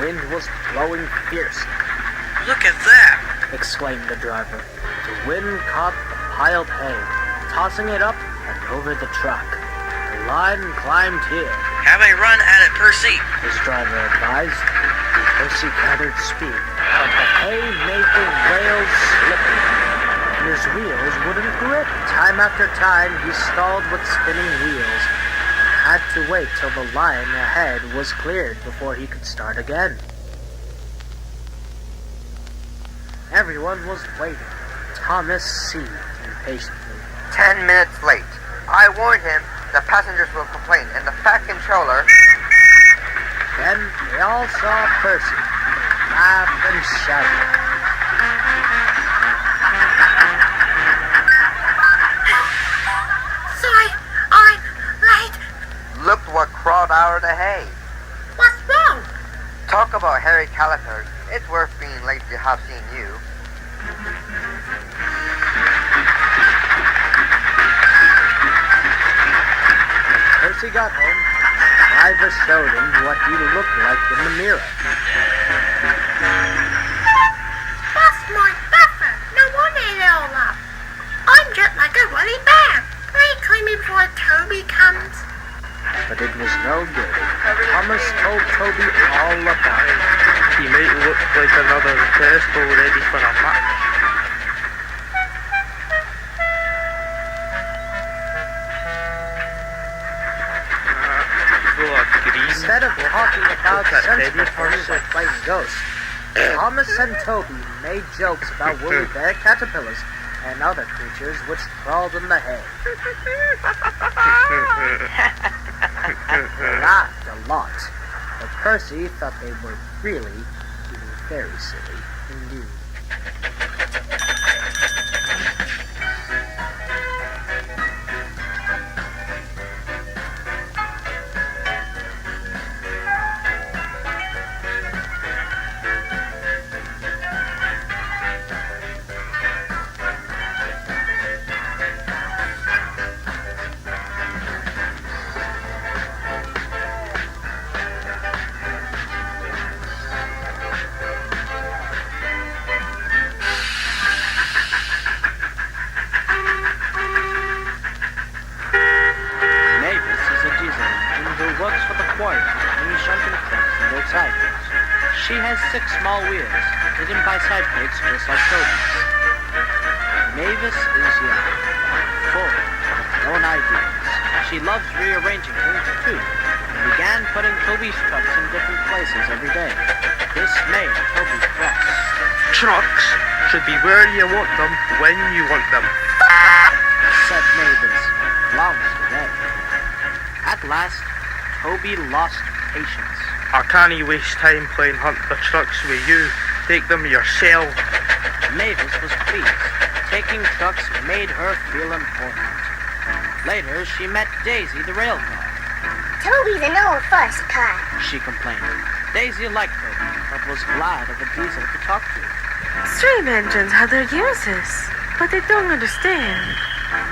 wind was blowing fiercely. "Look at that!" exclaimed the driver. The wind caught the piled hay, tossing it up and over the truck. The line climbed here. "Have a run at it, Percy," his driver advised. Percy gathered speed, but the hay made the rails slippery, and his wheels wouldn't grip. Time after time, he stalled with spinning wheels, and had to wait till the line ahead was cleared before he could start again. Everyone was waiting. Thomas seethed impatiently. 10 minutes late. I warned him the passengers will complain, and the Fat Controller... Then they all saw Percy, laugh and shout. Sorry, I'm late. Look what crawled out of the hay. What's wrong? Talk about hairy calipers. It's worth being late to have seen you. When Percy got home, Ivor showed him what he looked like in the mirror. That's my buffer. No wonder it's all up. I'm just like a woolly bear. Please clean me before Toby comes. But it was no good. Thomas told Toby all about it. He might look like another festival ready for a match. Instead of talking about sensible things like fighting ghosts, Thomas and Toby made jokes about woolly bear caterpillars and other creatures which crawled in the hay. They laughed a lot, but Percy thought they were really being very silly indeed. She has 6 small wheels, hidden by side plates just like Toby's. Mavis is young, full of her own ideas. She loves rearranging things too, and began putting Toby's trucks in different places every day. This made Toby cross. Trucks should be where you want them, when you want them, said Mavis, flounced away. At last, Toby lost patience. I can't waste time playing hunt the trucks with you. Take them yourself. Mavis was pleased. Taking trucks made her feel important. Later, she met Daisy the rail car. Toby's an old fuss car, she complained. Daisy liked Toby, but was glad of a diesel to talk to. Steam engines have their uses, but they don't understand.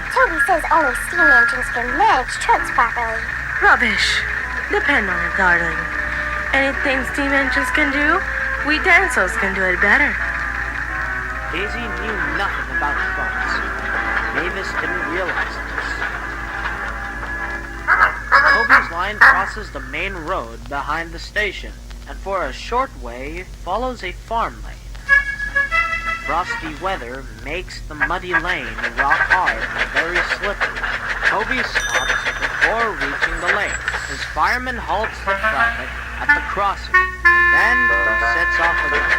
Toby says only steam engines can manage trucks properly. Rubbish. Depend on it, darling. Anything steam engines can do, we dancers can do it better. Daisy knew nothing about trucks. Mavis didn't realize this. Toby's line crosses the main road behind the station, and for a short way follows a farm lane. Frosty weather makes the muddy lane rock hard and very slippery. Toby stops before reaching the lane. His fireman halts the traffic at the crossing, and then sets off again.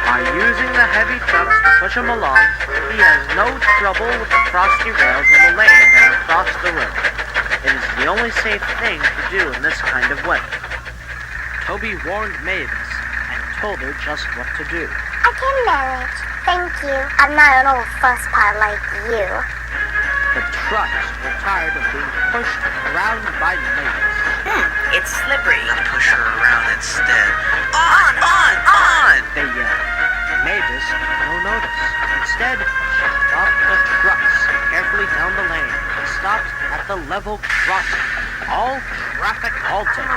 By using the heavy trucks to push him along, he has no trouble with the frosty rails in the lane and across the road. It is the only safe thing to do in this kind of weather. Toby warned Mavis and told her just what to do. I can manage. Thank you. I'm not an old fusspot like you. The trucks were tired of being pushed around by Mavis. It's slippery. Let's push her around instead. On! They yelled. Mavis took no notice. Instead, she stopped the trucks carefully down the lane and stopped at the level crossing. All traffic halted.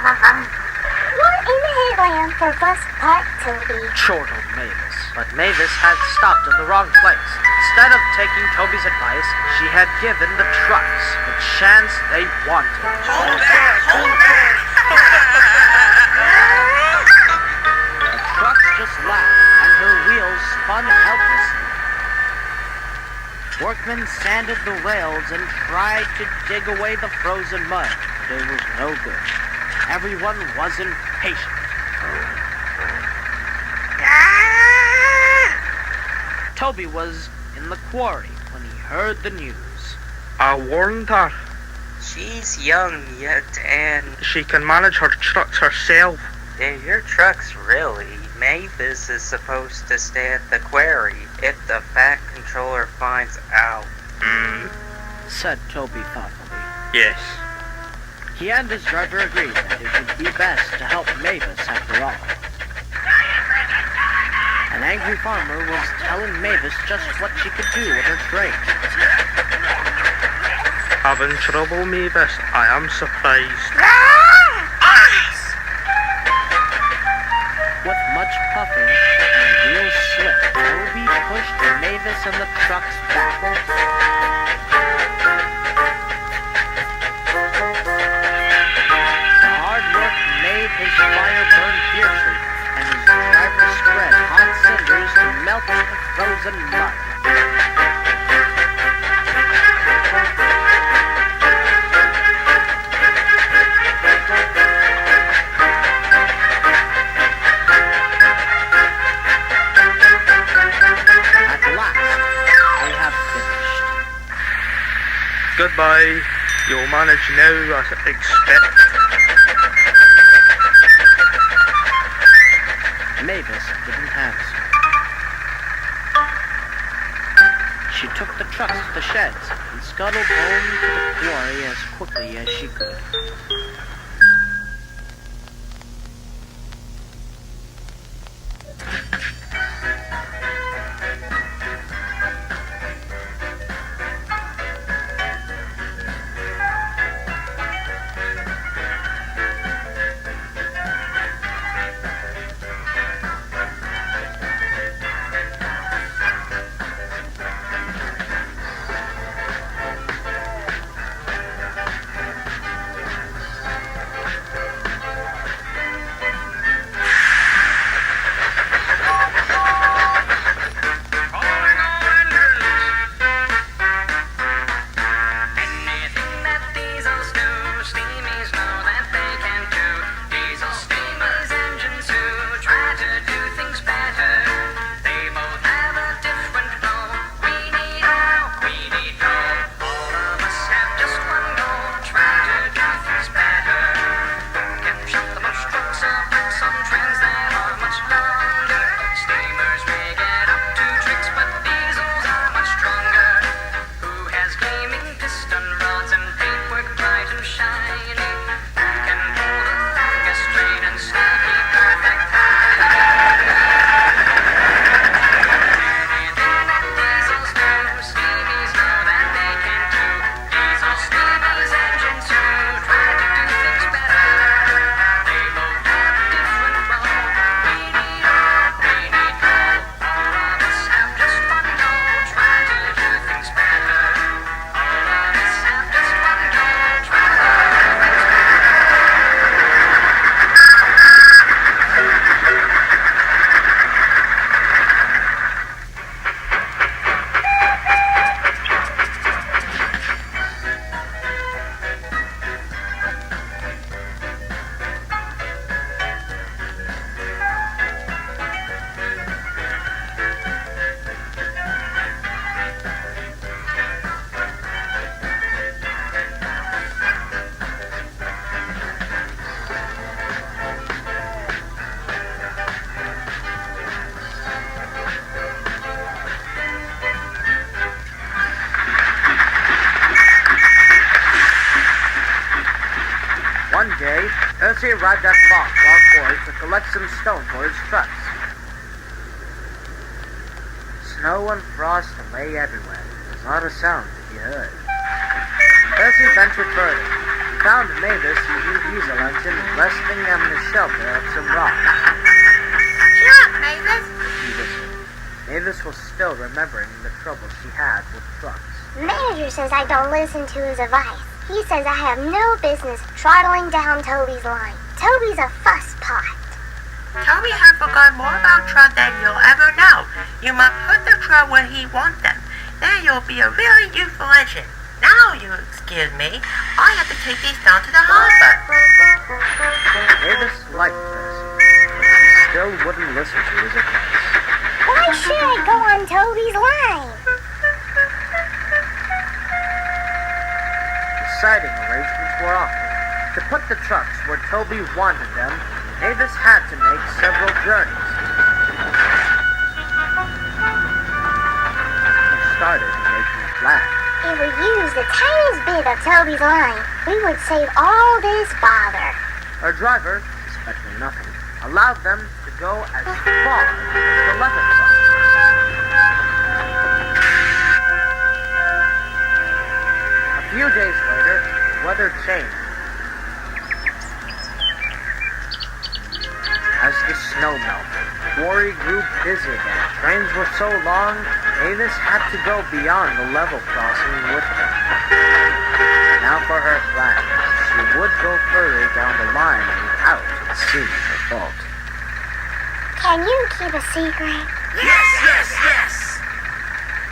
We're in the headland for bus part, Toby. chortled Mavis. But Mavis had stopped in the wrong place. Instead of taking Toby's advice, she had given the trucks the chance they wanted. Hold back! Hold back! The trucks just laughed, and her wheels spun helplessly. Workmen sanded the rails and tried to dig away the frozen mud, but it was no good. Everyone was impatient. Toby was in the quarry when he heard the news. I warned her. She's young yet, and She can manage her trucks herself. they're your trucks, really. Mavis is supposed to stay at the quarry if the Fat Controller finds out. Said Toby thoughtfully. Yes. He and his driver agreed that it would be best to help Mavis after all. An angry farmer was telling Mavis just what she could do with her train. Having trouble, Mavis? I am surprised. With much puffing and wheels slipped, Toby pushed Mavis and the trucks back. The hard work made his fire burn fiercely, and his driver spread hot cinders to melt the frozen mud. Goodbye. You'll manage now, I expect. Mavis didn't answer. She took the trucks to the sheds and scuttled home to the quarry as quickly as she could. One day, Percy arrived at Bob Boys to collect some stone for his trucks. Snow and frost lay everywhere. There was not a sound to be heard. Percy ventured further. found Mavis and New Dieselanton resting in the shelter of some rocks. Cheer up, Mavis. He whispered. Mavis was still remembering the trouble she had with trucks. Manager says I don't listen to his advice. He says I have no business throttling down Toby's line. Toby's a fuss pot. Toby has forgotten more about truck than you'll ever know. You must put the truck where he wants them. Then you'll be a really useful engine. Now you excuse me. I have to take these down to the harbor. Mavis liked Percy, but she still wouldn't listen to his advice. Why should I go on Toby's line? The siding arrangements were awkward. To put the trucks where Toby wanted them, Mavis had to make several journeys. She started making a plan. If we used the tiniest bit of Toby's line, we would save all this bother. Her driver, suspecting nothing, allowed them to go as far as the level crossing. A few days later, the weather changed. As the snow melted, Quarry grew busy again. Trains were so long, Mavis had to go beyond the level crossing with them. Now for her plan. She would go further down the line without seeing her fault. Can you keep a secret? Yes.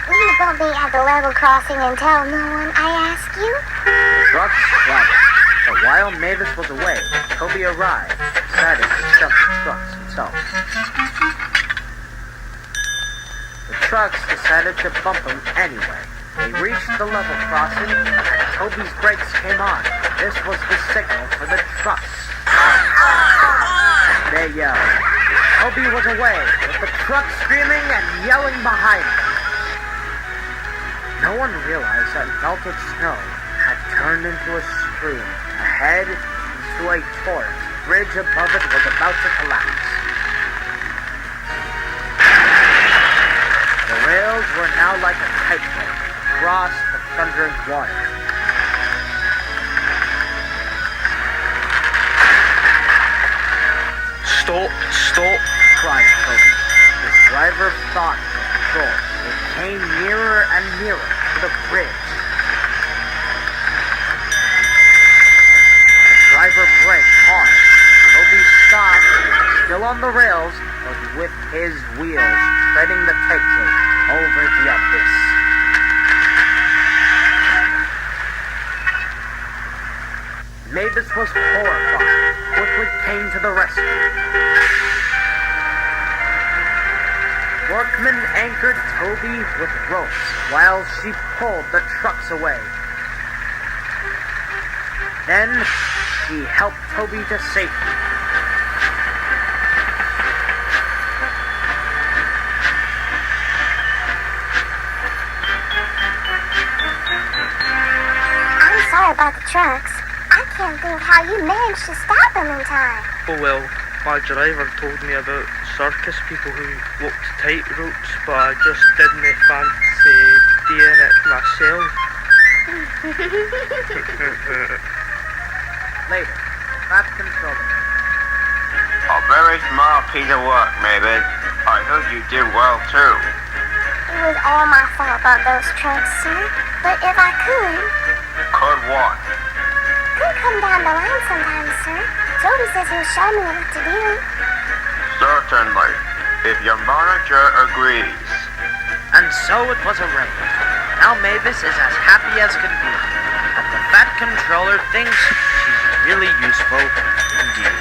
Will you bump me at the level crossing and tell no one I ask you? The trucks traveled. But while Mavis was away, Toby arrived, decided to jump the trucks himself. The trucks decided to bump him anyway. They reached the level crossing, and Toby's brakes came on. This was the signal for the trucks. They yelled. Toby was away, with the truck screaming and yelling behind him. No one realized that melted snow had turned into a stream. Ahead, into a torrent. The bridge above it was about to collapse. The rails were now like a tightrope across the thundering water. Stop, cried Toby. His driver fought for control. It came nearer and nearer to the bridge. The driver braked hard. Toby stopped, still on the rails, but with his wheels treading the tightrope over the abyss. Mavis was horrified, quickly came to the rescue. Workmen anchored Toby with ropes while she pulled the trucks away. Then she helped Toby to safety. I'm sorry about the trucks. I can't think how you managed to stop them in time. Oh well, my driver told me about circus people who walked tight ropes, but I just didn't fancy doing it myself. Later, Fat Controller. A very smart piece of work, Mavis. I heard you did well too. It was all my fault about those trucks, sir. But if I could What? come down the line sometime, sir. Toby says he'll show me what to do. Certainly, if your manager agrees. And so it was arranged. Now Mavis is as happy as can be. And the Fat Controller thinks she's really useful indeed.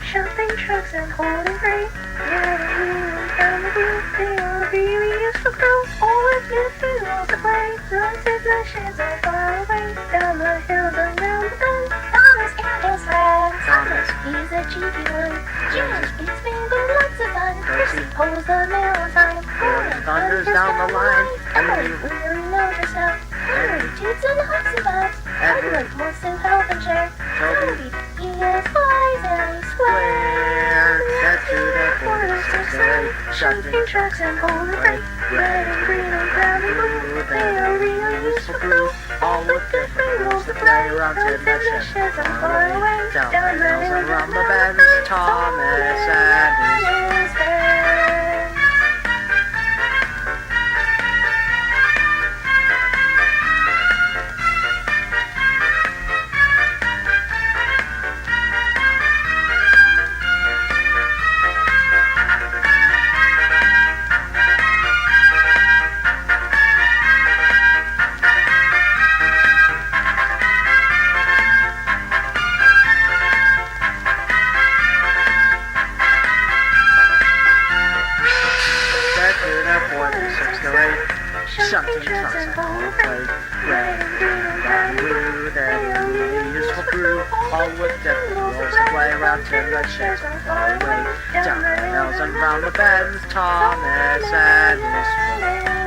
Shopping trucks and holding freight. Down the view, they all really useful crew. Always good for those to play. Lots of the sheds are far away. Down the hills around the bend. Thomas and his friends. Thomas. He's a cheeky one. James beats me with lots of fun. Percy. Pulls the mail on time. Thunders down the line. Emily really knows herself. Henry cheats and hugs and bobs. Edward wants to help and share. Toby, he is wise and he square. Get to the Quarter six sleigh, shunting trucks and pulling freight. Red and green and brown and blue, they are really useful crew. All with different rules to play. Round in the sheds and far away. Down the hills and around the bends, Thomas and his friends. Shunting trucks and all the plate. Red and green and brown and blue, they're really useful crew. All with different roles to play around in the sheds and far away. Down the hills and round the bends, Thomas and his friends.